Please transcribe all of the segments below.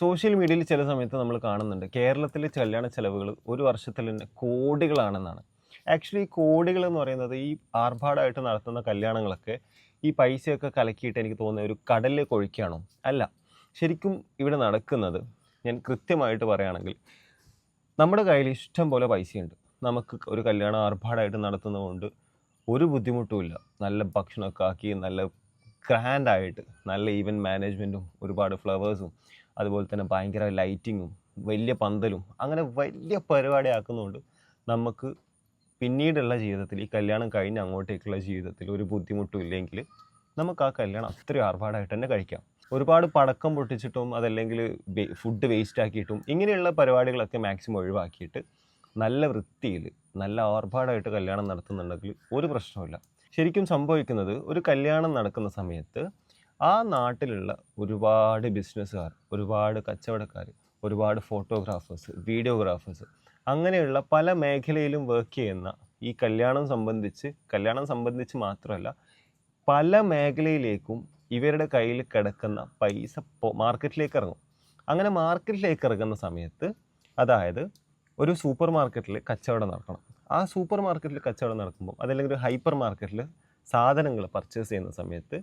Social മീഡിയയിൽ ചില സമയത്ത് നമ്മൾ കാണുന്നുണ്ട് കേരളത്തിലെ കല്യാണ ചെലവുകൾ ഒരു വർഷത്തിൽ തന്നെ കോടികളാണെന്നാണ്. ആക്ച്വലി ഈ കോടികൾ എന്ന് പറയുന്നത് ഈ ആർഭാടമായിട്ട് നടത്തുന്ന കല്യാണങ്ങളൊക്കെ ഈ പൈസയൊക്കെ കലക്കിയിട്ട് എനിക്ക് തോന്നുന്ന ഒരു കടലിലേക്ക് ഒഴിക്കുകയാണോ? അല്ല. ശരിക്കും ഇവിടെ നടക്കുന്നത് ഞാൻ കൃത്യമായിട്ട് പറയുകയാണെങ്കിൽ നമ്മുടെ കയ്യിൽ ഇഷ്ടം പോലെ പൈസയുണ്ട്. നമുക്ക് ഒരു കല്യാണം ആർഭാടമായിട്ട് നടത്തുന്നതുകൊണ്ട് ഒരു ബുദ്ധിമുട്ടുമില്ല. നല്ല ഭക്ഷണമൊക്കെ ആക്കി നല്ല ഗ്രാൻഡായിട്ട് നല്ല ഈവൻറ്റ് മാനേജ്മെൻറ്റും ഒരുപാട് ഫ്ലവേഴ്സും അതുപോലെ തന്നെ ഭയങ്കര ലൈറ്റിങ്ങും വലിയ പന്തലും അങ്ങനെ വലിയ പരിപാടി ആക്കുന്നതുകൊണ്ട് നമുക്ക് പിന്നീടുള്ള ജീവിതത്തിൽ ഈ കല്യാണം കഴിഞ്ഞ് അങ്ങോട്ടേക്കുള്ള ജീവിതത്തിൽ ഒരു ബുദ്ധിമുട്ടും ഇല്ലെങ്കിൽ നമുക്ക് ആ കല്യാണം അത്രയും ആർഭാടമായിട്ട് തന്നെ കഴിക്കാം. ഒരുപാട് പടക്കം പൊട്ടിച്ചിട്ടും അതല്ലെങ്കിൽ ഫുഡ് വേസ്റ്റ് ആക്കിയിട്ടും ഇങ്ങനെയുള്ള പരിപാടികളൊക്കെ മാക്സിമം ഒഴിവാക്കിയിട്ട് നല്ല വൃത്തിയിൽ നല്ല ആർഭാടമായിട്ട് കല്യാണം നടത്തുന്നുണ്ടെങ്കിൽ ഒരു പ്രശ്നമില്ല. ശരിക്കും സംഭവിക്കുന്നത് ഒരു കല്യാണം നടക്കുന്ന സമയത്ത് ആ നാട്ടിലുള്ള ഒരുപാട് ബിസിനസ്സുകാർ, ഒരുപാട് കച്ചവടക്കാർ, ഒരുപാട് ഫോട്ടോഗ്രാഫേഴ്സ്, വീഡിയോഗ്രാഫേഴ്സ് അങ്ങനെയുള്ള പല മേഖലയിലും വർക്ക് ചെയ്യുന്ന ഈ കല്യാണം സംബന്ധിച്ച് മാത്രമല്ല പല മേഖലയിലേക്കും ഇവരുടെ കയ്യിൽ കിടക്കുന്ന പൈസ മാർക്കറ്റിലേക്ക് ഇറങ്ങും. അങ്ങനെ മാർക്കറ്റിലേക്ക് ഇറങ്ങുന്ന സമയത്ത് അതായത് ഒരു സൂപ്പർ മാർക്കറ്റിൽ കച്ചവടം നടക്കണം. ആ സൂപ്പർ മാർക്കറ്റിൽ കച്ചവടം നടക്കുമ്പോൾ അതല്ലെങ്കിൽ ഒരു ഹൈപ്പർ മാർക്കറ്റിൽ സാധനങ്ങൾ പർച്ചേസ് ചെയ്യുന്ന സമയത്ത്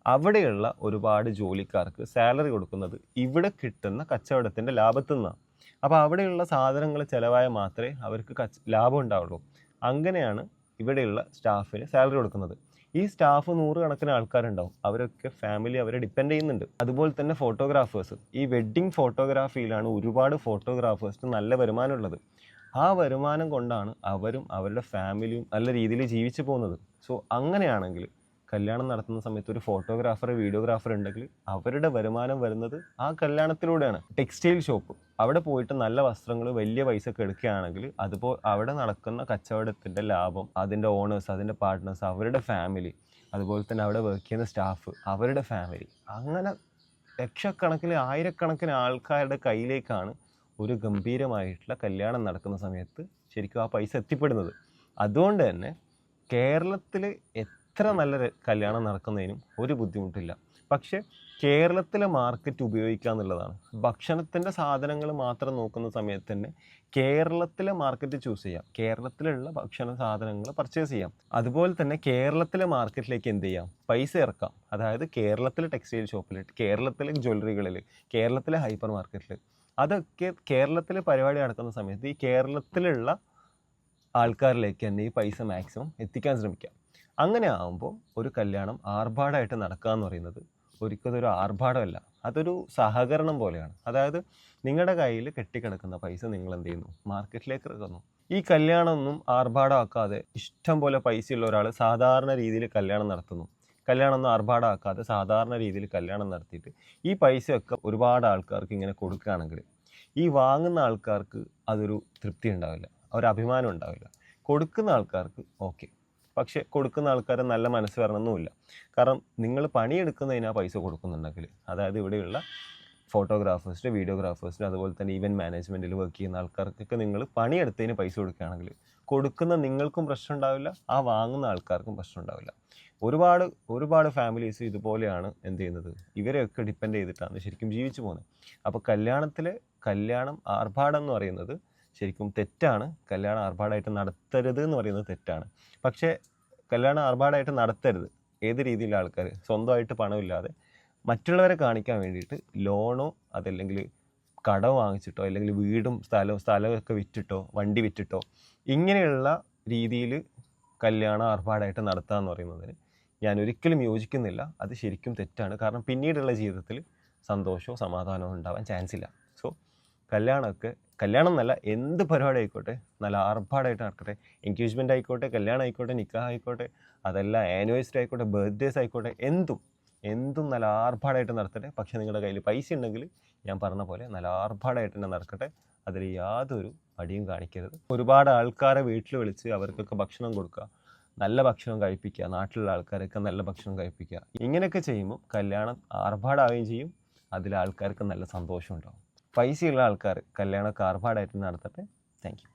അവിടെയുള്ള ഒരുപാട് ജോലിക്കാർക്ക് സാലറി കൊടുക്കുന്നത് ഇവിടെ കിട്ടുന്ന കച്ചവടത്തിൻ്റെ ലാഭത്തിൽ നിന്നാണ്. അപ്പോൾ അവിടെയുള്ള സാധനങ്ങൾ ചിലവായ മാത്രമേ അവർക്ക് ലാഭം ഉണ്ടാവുള്ളൂ. അങ്ങനെയാണ് ഇവിടെയുള്ള സ്റ്റാഫിന് സാലറി കൊടുക്കുന്നത്. ഈ സ്റ്റാഫ് 100 കണക്കിന് ആൾക്കാരുണ്ടാവും. അവരൊക്കെ ഫാമിലി അവരെ ഡിപ്പെൻഡ് ചെയ്യുന്നുണ്ട്. അതുപോലെ തന്നെ ഫോട്ടോഗ്രാഫേഴ്സ്, ഈ വെഡ്ഡിങ് ഫോട്ടോഗ്രാഫിയിലാണ് ഒരുപാട് ഫോട്ടോഗ്രാഫേഴ്സിന് നല്ല വരുമാനമുള്ളത്. ആ വരുമാനം കൊണ്ടാണ് അവരും അവരുടെ ഫാമിലിയും നല്ല രീതിയിൽ ജീവിച്ചു പോകുന്നത്. സോ അങ്ങനെയാണെങ്കിൽ കല്യാണം നടത്തുന്ന സമയത്ത് ഒരു ഫോട്ടോഗ്രാഫർ, വീഡിയോഗ്രാഫർ ഉണ്ടെങ്കിൽ അവരുടെ വരുമാനം വരുന്നത് ആ കല്യാണത്തിലൂടെയാണ്. ടെക്സ്റ്റൈൽ ഷോപ്പ്, അവിടെ പോയിട്ട് നല്ല വസ്ത്രങ്ങൾ വലിയ പൈസക്ക് എടുക്കുകയാണെങ്കിൽ അവിടെ നടക്കുന്ന കച്ചവടത്തിൻ്റെ ലാഭം അതിൻ്റെ ഓണേഴ്സ്, അതിൻ്റെ പാർട്ട്നേഴ്സ്, അവരുടെ ഫാമിലി, അതുപോലെ തന്നെ അവിടെ വർക്ക് ചെയ്യുന്ന സ്റ്റാഫ്, അവരുടെ ഫാമിലി, അങ്ങനെ ലക്ഷക്കണക്കിന് ആയിരക്കണക്കിന് ആൾക്കാരുടെ കയ്യിലേക്കാണ് ഒരു ഗംഭീരമായിട്ടുള്ള കല്യാണം നടക്കുന്ന സമയത്ത് ശരിക്കും ആ പൈസ എത്തിപ്പെടുന്നത്. അതുകൊണ്ട് തന്നെ കേരളത്തിൽ എത്ര നല്ല കല്യാണം നടക്കുന്നതിനും ഒരു ബുദ്ധിമുട്ടില്ല. പക്ഷേ കേരളത്തിലെ മാർക്കറ്റ് ഉപയോഗിക്കുക എന്നുള്ളതാണ്. ഭക്ഷണത്തിൻ്റെ സാധനങ്ങൾ മാത്രം നോക്കുന്ന സമയത്ത് തന്നെ കേരളത്തിലെ മാർക്കറ്റ് ചൂസ് ചെയ്യാം, കേരളത്തിലുള്ള ഭക്ഷണ സാധനങ്ങൾ പർച്ചേസ് ചെയ്യാം. അതുപോലെ തന്നെ കേരളത്തിലെ മാർക്കറ്റിലേക്ക് എന്ത് ചെയ്യാം, പൈസ ഇറക്കാം. അതായത് കേരളത്തിലെ ടെക്സ്റ്റൈൽ ഷോപ്പിൽ, കേരളത്തിലെ ജ്വല്ലറികളിൽ, കേരളത്തിലെ ഹൈപ്പർ മാർക്കറ്റിൽ, അതൊക്കെ കേരളത്തിലെ പരിപാടി നടക്കുന്ന സമയത്ത് ഈ കേരളത്തിലുള്ള ആൾക്കാരിലേക്ക് തന്നെ ഈ പൈസ മാക്സിമം എത്തിക്കാൻ ശ്രമിക്കാം. അങ്ങനെ ആകുമ്പോൾ ഒരു കല്യാണം ആർഭാടമായിട്ട് നടക്കുക എന്ന് പറയുന്നത് ഒരിക്കലും ഒരു ആർഭാടമല്ല, അതൊരു സഹകരണം പോലെയാണ്. അതായത് നിങ്ങളുടെ കയ്യിൽ കെട്ടിക്കിടക്കുന്ന പൈസ നിങ്ങൾ എന്ത് ചെയ്യുന്നു, മാർക്കറ്റിലേക്ക് ഇറക്കുന്നു. ഈ കല്യാണമൊന്നും ആർഭാടമാക്കാതെ ഇഷ്ടം പോലെ പൈസയുള്ള ഒരാൾ സാധാരണ രീതിയിൽ കല്യാണം നടത്തുന്നു. കല്യാണമൊന്നും ആർഭാടമാക്കാതെ സാധാരണ രീതിയിൽ കല്യാണം നടത്തിയിട്ട് ഈ പൈസയൊക്കെ ഒരുപാട് ആൾക്കാർക്ക് ഇങ്ങനെ കൊടുക്കുകയാണെങ്കിൽ ഈ വാങ്ങുന്ന ആൾക്കാർക്ക് അതൊരു തൃപ്തി ഉണ്ടാവില്ല, ഒരു അഭിമാനം ഉണ്ടാവില്ല. കൊടുക്കുന്ന ആൾക്കാർക്ക് ഓക്കെ, പക്ഷേ കൊടുക്കുന്ന ആൾക്കാർ നല്ല മനസ്സ് വരണമെന്നുമില്ല. കാരണം നിങ്ങൾ പണിയെടുക്കുന്നതിന് ആ പൈസ കൊടുക്കുന്നുണ്ടെങ്കിൽ, അതായത് ഇവിടെയുള്ള ഫോട്ടോഗ്രാഫേഴ്സിന്, വീഡിയോഗ്രാഫേഴ്സിന്, അതുപോലെ തന്നെ ഈവൻറ്റ് മാനേജ്മെൻറ്റിൽ വർക്ക് ചെയ്യുന്ന ആൾക്കാർക്കൊക്കെ നിങ്ങൾ പണിയെടുത്തതിന് പൈസ കൊടുക്കുകയാണെങ്കിൽ കൊടുക്കുന്ന നിങ്ങൾക്കും പ്രശ്നം ഉണ്ടാവില്ല, ആ വാങ്ങുന്ന ആൾക്കാർക്കും പ്രശ്നം ഉണ്ടാവില്ല. ഒരുപാട് ഫാമിലീസ് ഇതുപോലെയാണ് എന്ത് ചെയ്യുന്നത്, ഇവരെയൊക്കെ ഡിപ്പെൻഡ് ചെയ്തിട്ടാണ് ശരിക്കും ജീവിച്ചു പോകുന്നത്. അപ്പോൾ കല്യാണം ആർഭാടം എന്ന് പറയുന്നത് ശരിക്കും തെറ്റാണ്. കല്യാണം ആർഭാടമായിട്ട് നടത്തരുത് എന്ന് പറയുന്നത് തെറ്റാണ്. പക്ഷേ കല്യാണം ആർഭാടമായിട്ട് നടത്തരുത്. ഏത് രീതിയിലുള്ള ആൾക്കാർ സ്വന്തമായിട്ട് പണമില്ലാതെ മറ്റുള്ളവരെ കാണിക്കാൻ വേണ്ടിയിട്ട് ലോണോ അതല്ലെങ്കിൽ കടം വാങ്ങിച്ചിട്ടോ അല്ലെങ്കിൽ വീടും സ്ഥലമൊക്കെ വിറ്റിട്ടോ വണ്ടി വിറ്റിട്ടോ ഇങ്ങനെയുള്ള രീതിയിൽ കല്യാണം ആർഭാടമായിട്ട് നടത്തുക എന്ന് പറയുന്നതിന് ഞാൻ ഒരിക്കലും യോജിക്കുന്നില്ല. അത് ശരിക്കും തെറ്റാണ്. കാരണം പിന്നീടുള്ള ജീവിതത്തിൽ സന്തോഷവും സമാധാനവും ഉണ്ടാവാൻ ചാൻസ് ഇല്ല. സോ കല്യാണം എന്നല്ല, എന്ത് പരിപാടി ആയിക്കോട്ടെ നല്ല ആർഭാടമായിട്ട് നടക്കട്ടെ. എൻഗേജ്മെൻ്റ് ആയിക്കോട്ടെ, കല്യാണം ആയിക്കോട്ടെ, നിക്കാഹ് ആയിക്കോട്ടെ, അതല്ല ആനിവേഴ്സറി ആയിക്കോട്ടെ, ബർത്ത്ഡേസ് ആയിക്കോട്ടെ, എന്തും നല്ല ആർഭാടമായിട്ട് നടത്തട്ടെ. പക്ഷേ നിങ്ങളുടെ കയ്യിൽ പൈസ ഉണ്ടെങ്കിൽ ഞാൻ പറഞ്ഞ പോലെ നല്ല ആർഭാടമായിട്ട് തന്നെ നടക്കട്ടെ. അതിൽ യാതൊരു മടിയും കാണിക്കരുത്. ഒരുപാട് ആൾക്കാരെ വീട്ടിൽ വിളിച്ച് അവർക്കൊക്കെ ഭക്ഷണം കൊടുക്കുക, നല്ല ഭക്ഷണം കഴിപ്പിക്കുക, നാട്ടിലുള്ള ആൾക്കാരൊക്കെ നല്ല ഭക്ഷണം കഴിപ്പിക്കുക. ഇങ്ങനെയൊക്കെ ചെയ്യുമ്പോൾ കല്യാണം ആർഭാടമാവുകയും ചെയ്യും, അതിൽ ആൾക്കാർക്ക് നല്ല സന്തോഷം ഉണ്ടാവും. പൈസയുള്ള ആൾക്കാർ കല്യാണമൊക്കെ ആർഭാടമായിട്ട് നടത്തട്ടെ. Thank you.